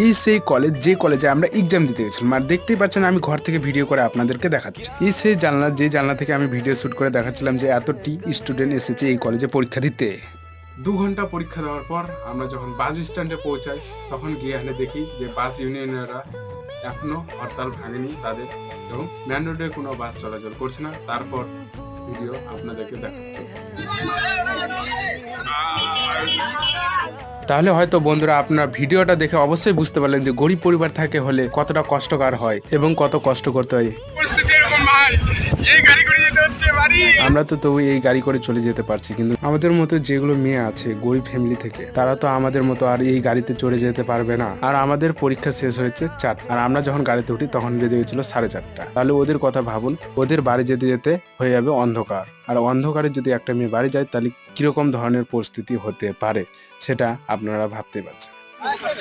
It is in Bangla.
এই সেই কলেজ যে কলেজে আমরা এক্সাম দিতে গেছিলাম, আর দেখতেই পাচ্ছেন আমি ঘর থেকে ভিডিও করে আপনাদেরকে দেখাচ্ছি। এই সেই জানলা, যে জানলা থেকে আমি ভিডিও শুট করে দেখাচ্ছিলাম যে এতটি স্টুডেন্ট এসেছে এই কলেজে পরীক্ষা দিতে। 2 ঘন্টা পরীক্ষা দেওয়ার পর আমরা যখন বাস স্ট্যান্ডে পৌঁছাই তখন গিয়ে এখানে দেখি যে বাস ইউনিয়নেরা এখনো হরতাল ভাঙেনি তাদের, এবং মেন রোডে কোনো বাস চলাচল করছে না। তারপর ভিডিও আপনাদেরকে দেখাচ্ছি। তাহলে হয়তো বন্ধুরা আপনারা ভিডিওটা দেখে অবশ্যই বুঝতে পারলেন যে গরিব পরিবার থেকে হলে কতটা কষ্টকর হয় এবং কত কষ্ট করতে হয়। আমরা তো তবু এই গাড়ি করে চলে যেতে পারছি, কিন্তু আমাদের মতো যেগুলো মেয়ে আছে গরিব ফ্যামিলি থেকে, তারা তো আমাদের মতো আর এই গাড়িতে চড়ে যেতে পারবে না। আর আমাদের পরীক্ষা শেষ হয়েছে 4, আর আমরা যখন গাড়িতে উঠি তখন বেজে গেছিল 4:30। তাহলে ওদের কথা ভাবুন, ওদের বাড়ি যেতে যেতে হয়ে যাবে অন্ধকার, আর অন্ধকারে যদি একটা মেয়ে বাড়ি যায় তাহলে কিরকম ধরনের পরিস্থিতি হতে পারে সেটা আপনারা ভাবতে পারছেন।